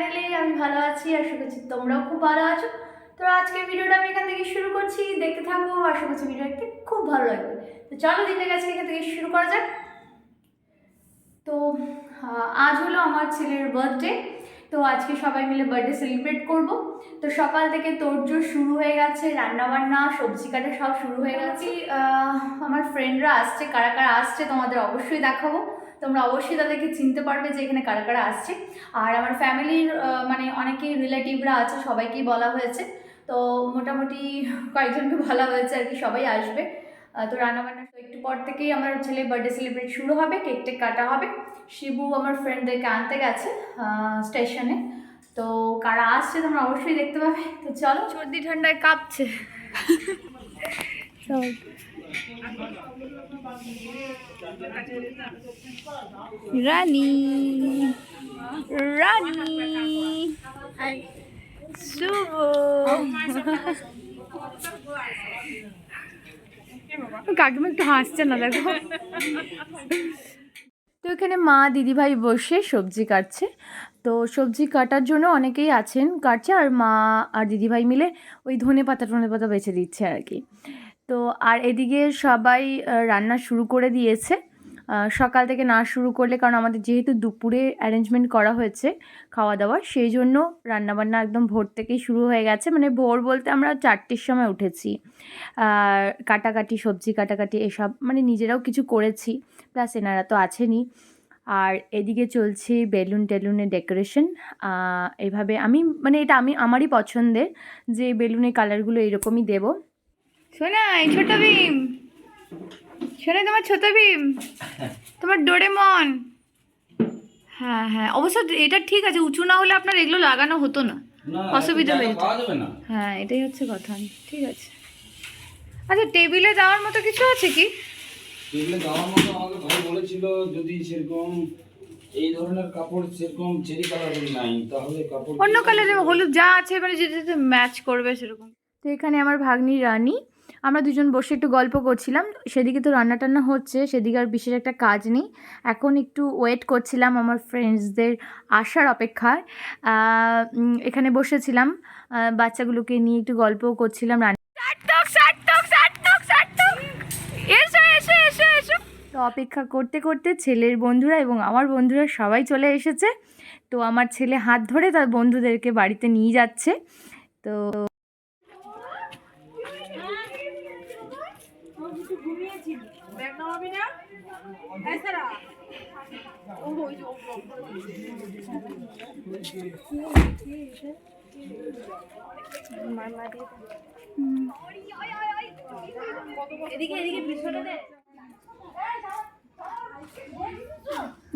চ্যানেলে। আমি ভালো আছি, আশা করছি তোমরাও খুব ভালো আছো। তো আজকের ভিডিওটা আমি এখান থেকে শুরু করছি, দেখতে থাকো। আশা করছি ভিডিও দেখতে খুব ভালো লাগবে। তো চলো দিনটা আজকে এখান থেকে শুরু করা যাক। তো আজ হলো আমার ছেলের বার্থডে। তো আজকে সবাই মিলে বার্থডে সেলিব্রেট করব। তো সকাল থেকে তোড়জোড় শুরু হয়ে গেছে, রান্নাবান্না, সবজি কাটা সব শুরু হয়ে গেছে। আমার ফ্রেন্ডরা আসছে, কারা কারা আসছে তোমাদের অবশ্যই দেখাবো। তোমরা অবশ্যই তাদেরকে চিনতে পারবে যে এখানে কারা কারা আসছে। আর আমার ফ্যামিলির মানে অনেকেই রিলেটিভরা আছে, সবাইকেই বলা হয়েছে। তো মোটামুটি কয়েকজনকে বলা হয়েছে আর কি, সবাই আসবে। তো রান্নাবান্না একটু পর থেকেই আমার ছেলের বার্থডে সেলিব্রেট শুরু হবে, কেক টেক কাটা হবে। শিবু আমার ফ্রেন্ডদেরকে আনতে গেছে স্টেশনে। তো কারা আসছে তোমরা অবশ্যই দেখতে পাবে। তো চলো, সর্দি ঠান্ডায় কাঁপছে রানী রানী শুভ। কাকিমা একটু হাসছে না, দেখো। তো এখানে মা দিদিভাই বসে সবজি কাটছে। তো সবজি কাটার জন্য অনেকেই আছেন, কাটছে। আর মা আর দিদিভাই মিলে ওই ধনে পাতা বেছে দিচ্ছে আর কি। তো আর এদিকে সবাই রান্না শুরু করে দিয়েছে। সকাল থেকে না শুরু করলে, কারণ আমাদের যেহেতু দুপুরে অ্যারেঞ্জমেন্ট করা হয়েছে খাওয়া দাওয়ার, সেই জন্য রান্নাবান্না একদম ভোর থেকেই শুরু হয়ে গেছে। মানে ভোর বলতে আমরা 4টের সময় উঠেছি। আর কাটাকাটি, সবজি কাটাকাটি এসব মানে নিজেরাও কিছু করেছি, প্লাস এনারা তো আছেনই। আর এদিকে চলছে বেলুন টেলুনের ডেকোরেশন। এভাবে আমি মানে এটা আমারই পছন্দের যে বেলুনের কালারগুলো এরকমই দেবো। শোনাই ছোট ভীম, শোনাই তোমার ছোট ভীম, তোমার ডোরেমন। হ্যাঁ হ্যাঁ, অবশ্য এটা ঠিক আছে, উঁচু না হলে আপনার এগুলো লাগানো হতো না, অসুবিধা হয়ে যেত। হ্যাঁ এটাই হচ্ছে কথা। ঠিক আছে, আচ্ছা টেবিলে দেওয়ার মতো কিছু আছে কি? টেবিলে দেওয়ার মতো আমাকে ভাই বলেছিল, যদি সেরকম এই ধরনের কাপড় সেরকম চেরি কালারের নাই, তাহলে কাপড় অন্য কালারের হলুদ যা আছে মানে যেটা ম্যাচ করবে সেরকম। তো এখানে আমার ভাগ্নি রানী, আমরা দুজন বসে একটু গল্প করছিলাম। সেদিকে তো রান্না টান্না হচ্ছে, সেদিকে আর বিশেষ একটা কাজ নেই। এখন একটু ওয়েট করছিলাম আমার ফ্রেন্ডসদের আসার অপেক্ষায়। এখানে বসেছিলাম, বাচ্চাগুলোকে নিয়ে একটু গল্পও করছিলাম। তো অপেক্ষা করতে করতে ছেলের বন্ধুরা এবং আমার বন্ধুরা সবাই চলে এসেছে। তো আমার ছেলে হাত ধরে তার বন্ধুদেরকে বাড়িতে নিয়ে যাচ্ছে। তো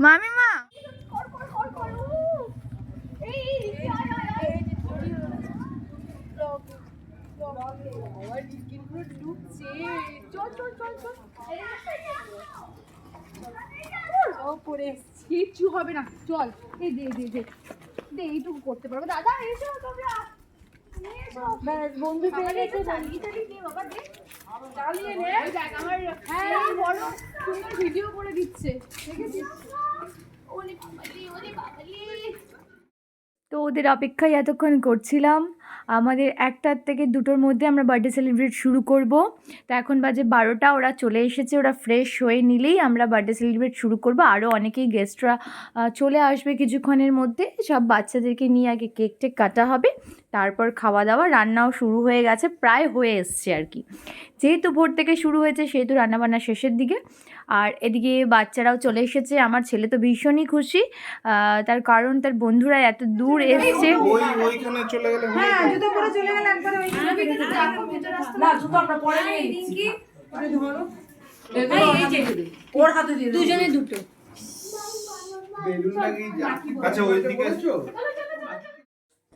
মামিমা কিচ্ছু হবে না, চল। এই দে দে দে দে, এইটুকু করতে পারবো। দাদা এসো তোমরা, বন্ধু পেয়ে গেছে। চালিয়ে নে, দেখ আমার হ্যাঁ বড় সুন্দর ভিডিও করে দিচ্ছে, দেখেছিস? ওরে বাবালি, ওরে বাবালি। তো ওদের অপেক্ষায় এতক্ষণ করছিলাম। আমাদের 1টার থেকে 2টোর মধ্যে আমরা বার্থডে সেলিব্রেট শুরু করব। তো এখন বাজে 12টা, ওরা চলে এসেছে। ওরা ফ্রেশ হয়ে নিলেই আমরা বার্থডে সেলিব্রেট শুরু করব। আরও অনেকেই গেস্টরা চলে আসবে কিছুক্ষণের মধ্যে। সব বাচ্চাদেরকে নিয়ে আগে কেক টেক কাটা হবে, তারপর খাওয়া দাওয়া। রান্নাও শুরু হয়ে গেছে, প্রায় হয়ে এসছে আর কি। যেহেতু ভোর থেকে শুরু হয়েছে সেহেতু রান্নাবান্না শেষের দিকে। আর এদিকে বাচ্চারাও চলে এসেছে। আমার ছেলে তো ভীষণই খুশি, তার কারণ তার বন্ধুরা এত দূর এসছে। ওইখানে চলে গেলে হ্যাঁ জুতো পরে চলে গেলে একবার ওই না, জুতো আমরা পরে নিয়ে নিচ্ছি। আরে ধরো, এই যে ওর হাতে দিয়ে দুজনে দুটো বেলুন লাগিয়ে যা। আচ্ছা ওইদিকে আসো।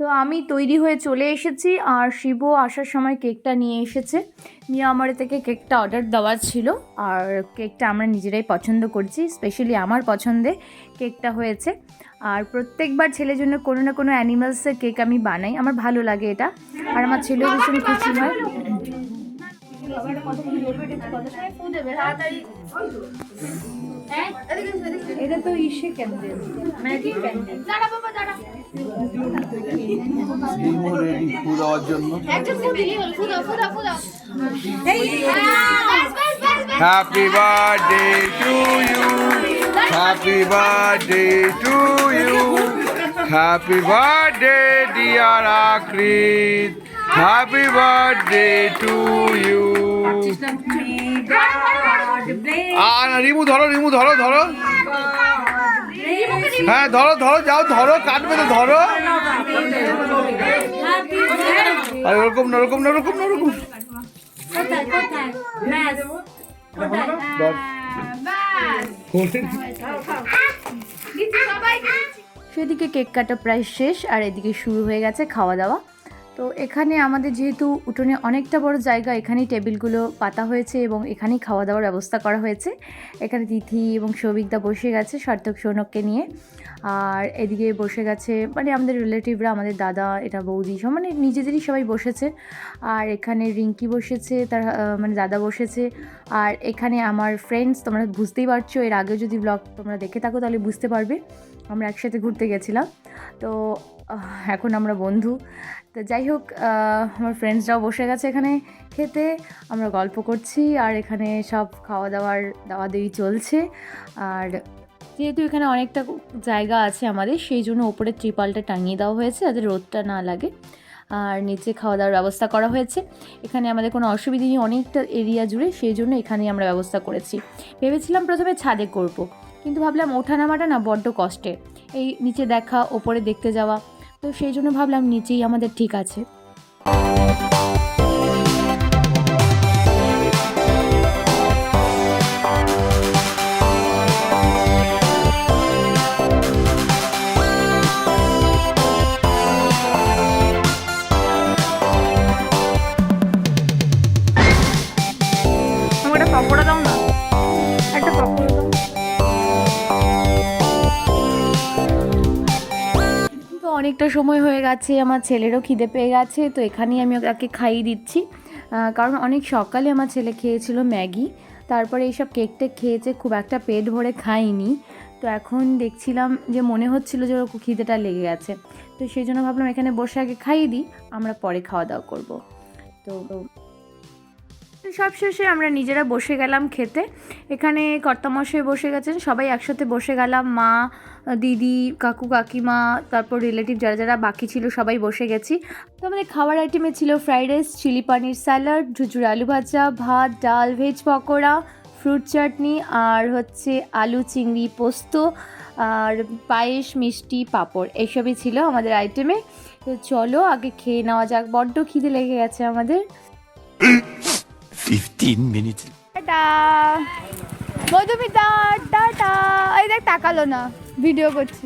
তো আমি তৈরি হয়ে চলে এসেছি, আর শিবু আসার সময় কেকটা নিয়ে এসেছে। নিয়ে আমার থেকে কেকটা অর্ডার দেওয়া ছিল, আর কেকটা আমরা নিজেরাই পছন্দ করছি। স্পেশালি আমার পছন্দে কেকটা হয়েছে। আর প্রত্যেকবার ছেলের জন্য কোনো না কোনো অ্যানিমালসের কেক আমি বানাই, আমার ভালো লাগে এটা। আর আমার ছেলেও ভীষণ খুশি হয়। এটা তো ইসে ক্যান্ডেল, ম্যাজিক ক্যান্ডেল। দাঁড়া বাবা দাঁড়া। ফুল দেওয়ার জন্য happy birthday to you, happy birthday to you, happy birthday dear Akrit, happy birthday to you. আর রিমু ধরো, রিমু ধরো ধরো, হ্যাঁ ধরো ধরো, যাও ধরো, কাটবে তো ধরো। আর ওরকম না, ওরকম না, ওরকম না, ওরকম। সেদিকে কেক কাটা প্রায় শেষ আর এদিকে শুরু হয়ে গেছে খাওয়া দাওয়া। তো এখানে আমাদের যেহেতু উঠোনে অনেকটা বড় জায়গা, এখানেই টেবিলগুলো পাতা হয়েছে এবং এখানেই খাওয়া দাওয়ার ব্যবস্থা করা হয়েছে। এখানে তিথি এবং সৌভিকদা বসে গেছে সার্থক সৌনককে নিয়ে, আর এদিকে বসে গেছে মানে আমাদের রিলেটিভরা, আমাদের দাদা, এটা বৌদি, সব মানে নিজেদেরই সবাই বসেছে। আর এখানে রিঙ্কি বসেছে, তার মানে দাদা বসেছে। আর এখানে আমার ফ্রেন্ডস, তোমরা বুঝতেই পারছো, এর আগে যদি ব্লগ তোমরা দেখে থাকো তাহলে বুঝতে পারবে আমরা একসাথে ঘুরতে গেছিলাম। তো এখন আমরা বন্ধু। তো যাই হোক, আমার ফ্রেন্ডসরাও বসে গেছে এখানে খেতে, আমরা গল্প করছি আর এখানে সব খাওয়া দাওয়ার দাওয়াদাওয়ি চলছে। আর যেহেতু এখানে অনেকটা জায়গা আছে আমাদের, সেই জন্য ওপরে ত্রিপালটা টাঙিয়ে দেওয়া হয়েছে যাতে রোদটা না লাগে, আর নিচে খাওয়া দাওয়ার ব্যবস্থা করা হয়েছে। এখানে আমাদের কোনো অসুবিধা নেই, অনেকটা এরিয়া জুড়ে, সেই জন্য এখানেই আমরা ব্যবস্থা করেছি। ভেবেছিলাম প্রথমে ছাদে করব, কিন্তু ভাবলাম ওঠানামাটা না বড্ড কষ্টে, এই নিচে দেখা ওপরে দেখতে যাওয়া, তো সেই জন্য ভাবলাম নিচেই আমাদের ঠিক আছে। আমাকে একটা পকোড়া দাও না, একটা পকোড়া দাও। তো অনেকটা সময় হয়ে গেছে, আমার ছেলেরও খিদে পেয়ে গেছে, তো এখানেই আমি ওকে খাইয়ে দিচ্ছি। কারণ অনেক সকালে আমার ছেলে খেয়েছিল ম্যাগি, তারপরে এইসব কেকটা খেয়েছে, খুব একটা পেট ভরে খাইনি। তো এখন দেখছিলাম যে মনে হচ্ছিলো যে ওর খিদেটা লেগে গেছে, তো সেই জন্য ভাবলাম এখানে বসে আগে খাইয়ে দিই, আমরা পরে খাওয়া দাওয়া করবো। তো সব শেষে আমরা নিজেরা বসে গেলাম খেতে। এখানে কর্তামশাই বসে গেছেন, সবাই একসাথে বসে গেলাম, মা, দিদি, কাকু, কাকিমা, তারপর রিলেটিভ যারা যারা বাকি ছিল সবাই বসে গেছি। তো আমাদের খাবার আইটেমে ছিল ফ্রাইড রাইস, চিলি পানির স্যালাড, ঝুঝুর আলু ভাজা, ভাত, ডাল, ভেজ পকোড়া, ফ্রুট চাটনি, আর হচ্ছে আলু চিংড়ি পোস্ত, আর পায়েস, মিষ্টি, পাঁপড়, এইসবই ছিল আমাদের আইটেমে। তো চলো আগে খেয়ে নেওয়া যাক, বড্ড খিদে লেগে গেছে আমাদের। 15 minutes. Tata Madhumita, tata. এই দেখ তাকালো না, ভিডিও করছি।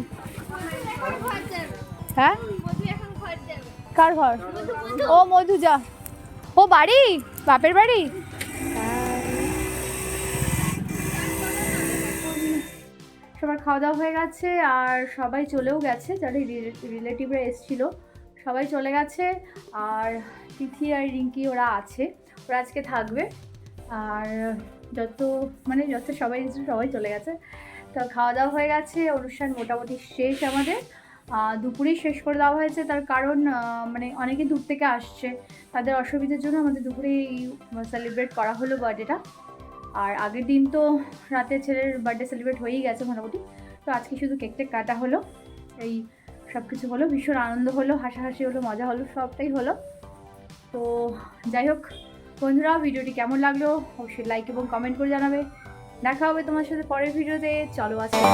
হ্যাঁ, কার ঘর? ও মধু, যা, ও বাড়ি, বাপের বাড়ি। সবার খাওয়া দাওয়া হয়ে গেছে আর সবাই চলেও গেছে, যারা রিলেটিভরা এসেছিল সবাই চলে গেছে। আর তিথি আর রিঙ্কি ওরা আছে, ওরা আজকে থাকবে। আর যত সবাই এসেছে সবাই চলে গেছে। তো খাওয়া দাওয়া হয়ে গেছে, অনুষ্ঠান মোটামুটি শেষ আমাদের। দুপুরেই শেষ করে দেওয়া হয়েছে, তার কারণ মানে অনেকে দূর থেকে আসছে, তাদের অসুবিধার জন্য আমাদের দুপুরেই সেলিব্রেট করা হলো বার্থডেটা। আর আগের দিন তো রাতে ছেলের বার্থডে সেলিব্রেট হয়েই গেছে মোটামুটি, তো আজকে শুধু কেকটা কাটা হলো, এই সব কিছু হলো, ভীষণ আনন্দ হলো, হাসাহাসি হলো, মজা হলো, সবটাই হলো। তো যাই হোক বন্ধুরা, ভিডিওটি কেমন লাগলো অবশ্যই লাইক এবং কমেন্ট করে জানাবে। দেখা হবে তোমার সাথে পরের ভিডিওতে, চলো আজকে।